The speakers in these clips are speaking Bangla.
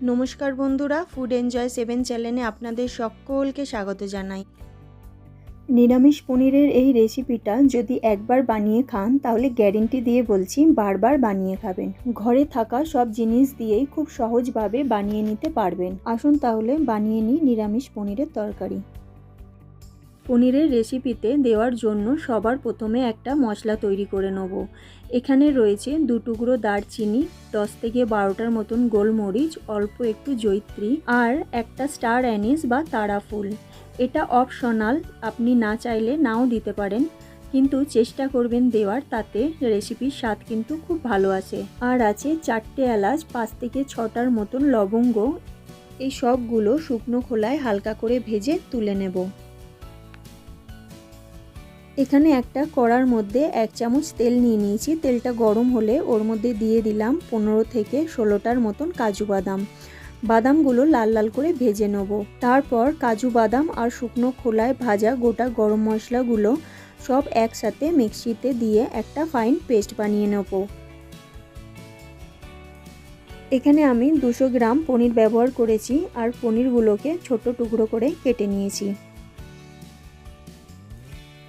নমস্কার বন্ধুরা, ফুড এনজয় 7 চ্যানেলে আপনাদের সকলকে স্বাগত জানাই। নিরামিষ পনিরের এই রেসিপিটা যদি একবার বানিয়ে খান তাহলে গ্যারেন্টি দিয়ে বলছি বারবার বানিয়ে খাবেন। ঘরে থাকা সব জিনিস দিয়েই খুব সহজভাবে বানিয়ে নিতে পারবেন। আসুন তাহলে বানিয়ে নিই নিরামিষ পনিরের তরকারি। পনিরের রেসিপিতে দেওয়ার জন্য সবার প্রথমে একটা মশলা তৈরি করে নেব। এখানে রয়েছে 2 টুকরো দারচিনি, 10 থেকে 12টার মতন গোলমরিচ, অল্প একটু জয়িত্রী আর একটা স্টার অ্যানিস বা তারা ফুল। এটা অপশনাল, আপনি না চাইলে নাও দিতে পারেন, কিন্তু চেষ্টা করবেন দেওয়ার, তাতে রেসিপির স্বাদ কিন্তু খুব ভালো আসে। আর আছে 4টে এলাচ, 5 থেকে 6টার মতন লবঙ্গ। এই সবগুলো শুকনো খোলায় হালকা করে ভেজে তুলে নেব। এখানে একটা কড়ার মধ্যে 1 চামচ তেল নিয়ে নিয়েছি। তেলটা গরম হলে ওর মধ্যে দিয়ে দিলাম 15 থেকে 16টার মতন কাজু বাদাম। বাদামগুলো লাল লাল করে ভেজে নেব। তারপর কাজু বাদাম আর শুকনো খোলায় ভাজা গোটা গরম মশলাগুলো সব একসাথে মিক্সিতে দিয়ে একটা ফাইন পেস্ট বানিয়ে নেব। এখানে আমি 200 গ্রাম পনির ব্যবহার করেছি আর পনিরগুলোকে ছোট টুকরো করে কেটে নিয়েছি।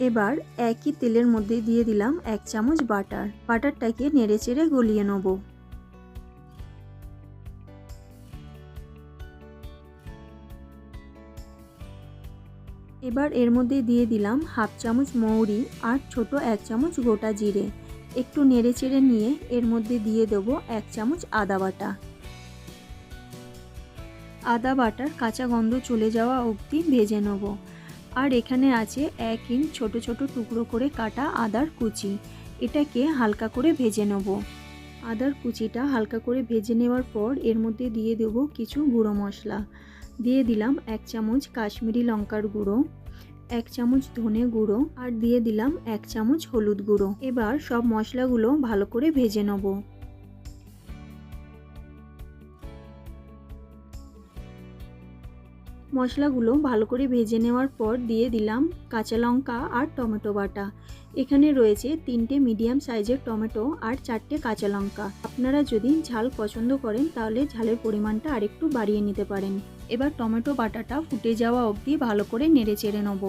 এবার একই তেলের মধ্যে দিয়ে দিলাম 1 চামচ বাটার। বাটারটাকে নেড়েচেড়ে গলিয়ে নেব। এবার এর মধ্যে দিয়ে দিলাম 1/2 চামচ মৌরি আর ছোট 1 চামচ গোটা জিরে। একটু নেড়েচেড়ে নিয়ে এর মধ্যে দিয়ে দেবো 1 চামচ আদা বাটা। আদা বাটার কাঁচা গন্ধ চলে যাওয়া অবধি ভেজে নেব। আর এখানে আছে 1 ইঞ্চ ছোট ছোট টুকরো করে কাটা আদার কুচি। এটাকে হালকা করে ভেজে নেব। আদার কুচিটা হালকা করে ভেজে নেওয়ার পর এর মধ্যে দিয়ে দেব কিছু গুঁড়ো মশলা। দিয়ে দিলাম 1 চামচ কাশ্মীরি লঙ্কার গুঁড়ো, 1 চামচ ধনে গুঁড়ো আর দিয়ে দিলাম 1 চামচ হলুদ গুঁড়ো। এবার সব মশলাগুলো ভালো করে ভেজে নেব। মশলাগুলো ভালো করে ভেজে নেওয়ার পর দিয়ে দিলাম কাঁচা লঙ্কা আর টমেটো বাটা। এখানে রয়েছে 3টে মিডিয়াম সাইজের টমেটো আর 4টে কাঁচা লঙ্কা। আপনারা যদি ঝাল পছন্দ করেন তাহলে ঝালের পরিমাণটা আরেকটু বাড়িয়ে নিতে পারেন। এবার টমেটো বাটাটা ফুটে যাওয়া অবধি ভালো করে নেড়ে চেড়ে নেব।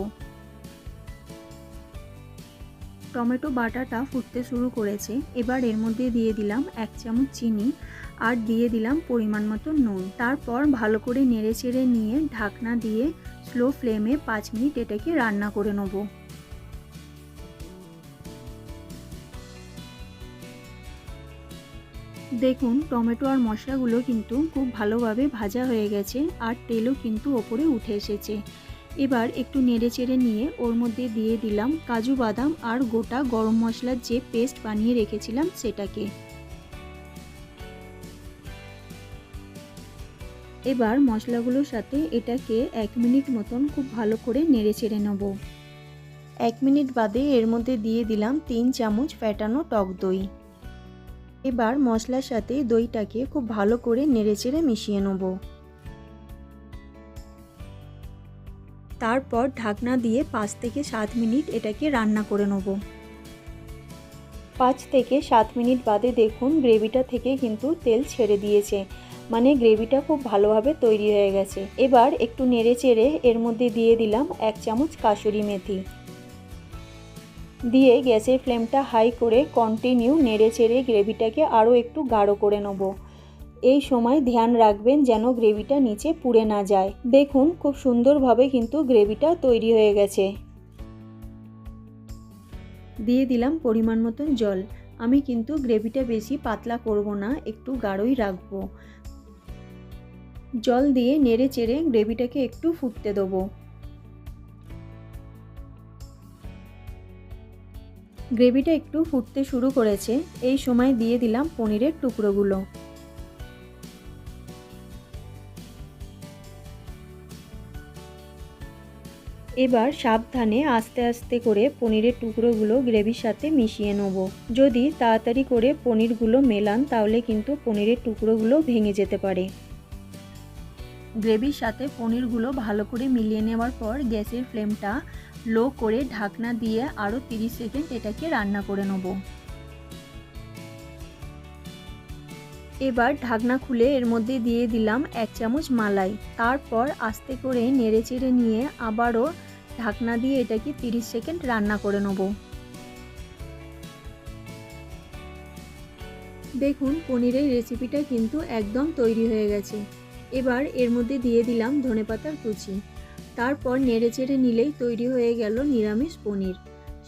টমেটো বাটাটা ফুটতে শুরু করেছে। এবার এর মধ্যে দিয়ে দিলাম 1 চামচ চিনি আর দিয়ে দিলাম পরিমাণ মতো নুন। তারপর ভালো করে নেড়েচেড়ে নিয়ে ঢাকনা দিয়ে স্লো ফ্লেমে 5 মিনিট এটাকে রান্না করে নেব। দেখুন টমেটো আর মশলাগুলো কিন্তু খুব ভালোভাবে ভাজা হয়ে গেছে আর তেলও কিন্তু ওপরে উঠে এসেছে। এবার একটু নেড়েচেড়ে নিয়ে ওর মধ্যে দিয়ে দিলাম কাজু বাদাম আর গোটা গরম মশলার যে পেস্ট বানিয়ে রেখেছিলাম সেটাকে। এবার মশলাগুলোর সাথে এটাকে 1 মিনিট মতন খুব ভালো করে নেড়েচেড়ে নেব। 1 মিনিট বাদে এর মধ্যে দিয়ে দিলাম 3 চামচ ফ্যাটানো টক দই। এবার মশলার সাথে দইটাকে খুব ভালো করে নেড়েচেড়ে মিশিয়ে নেব। তারপর ঢাকনা দিয়ে 5 থেকে 7 মিনিট এটাকে রান্না করে নেব। 5 থেকে 7 মিনিট বাদে দেখুন গ্রেভিটা থেকে কিন্তু তেল ছেড়ে দিয়েছে, মানে গ্রেভিটা খুব ভালোভাবে তৈরি হয়ে গেছে। এবার একটু নেড়েচেড়ে এর মধ্যে দিয়ে দিলাম 1 চামচ কাসুরি মেথি। দিয়ে গ্যাসের ফ্লেমটা হাই করে কন্টিনিউ নেড়েচেড়ে গ্রেভিটাকে আরও একটু গাঢ় করে নেব। এই সময় ধ্যান রাখবেন যেন গ্রেভিটা নিচে পুড়ে না যায়। দেখুন খুব সুন্দরভাবে কিন্তু গ্রেভিটা তৈরি হয়ে গেছে। দিয়ে দিলাম পরিমাণ মতন জল। আমি কিন্তু গ্রেভিটা বেশি পাতলা করব না, একটু গাঢ়ই রাখবো। জল দিয়ে নেড়ে চেড়ে গ্রেভিটাকে একটু ফুটতে দেবো। গ্রেভিটা একটু ফুটতে শুরু করেছে। এই সময় দিয়ে দিলাম পনিরের টুকরোগুলো। এবার সাবধানে আস্তে আস্তে করে পনিরের টুকরোগুলো গ্রেভির সাথে মিশিয়ে নেব। যদি তাড়াতাড়ি করে পনিরগুলো মেলান তাহলে কিন্তু পনিরের টুকরোগুলো ভেঙে যেতে পারে। গ্রেভির সাথে পনিরগুলো ভালো করে মিলিয়ে নেওয়ার পর গ্যাসের ফ্লেমটা লো করে ঢাকনা দিয়ে আরও 30 সেকেন্ড এটাকে রান্না করে নেব। এবার ঢাকনা খুলে এর মধ্যে দিয়ে দিলাম 1 চামচ মালাই। তারপর আস্তে করে নেড়েচেড়ে নিয়ে আবারও ঢাকনা দিয়ে এটাকে 30 সেকেন্ড রান্না করে নেব। দেখুন পনিরের রেসিপিটা কিন্তু একদম তৈরি হয়ে গেছে। এবার এর মধ্যে দিয়ে দিলাম ধনেপাতার কুচি। তারপর নেড়েচেড়ে নিলেই তৈরি হয়ে গেল নিরামিষ পনির।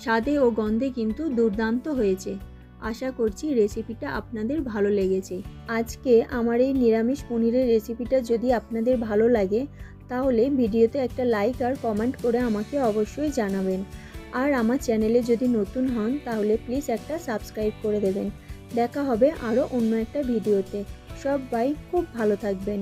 স্বাদে ও গন্ধে কিন্তু দুর্দান্ত হয়েছে। আশা করছি রেসিপিটা আপনাদের ভালো লেগেছে। আজকে আমার এই নিরামিষ পনিরের রেসিপিটা যদি আপনাদের ভালো লাগে তাহলে ভিডিওতে একটা লাইক আর কমেন্ট করে আমাকে অবশ্যই জানাবেন। আর আমার চ্যানেলে যদি নতুন হন তাহলে প্লিজ একটা সাবস্ক্রাইব করে দেবেন। দেখা হবে আরও অন্য একটা ভিডিওতে। সবাই খুব ভালো থাকবেন।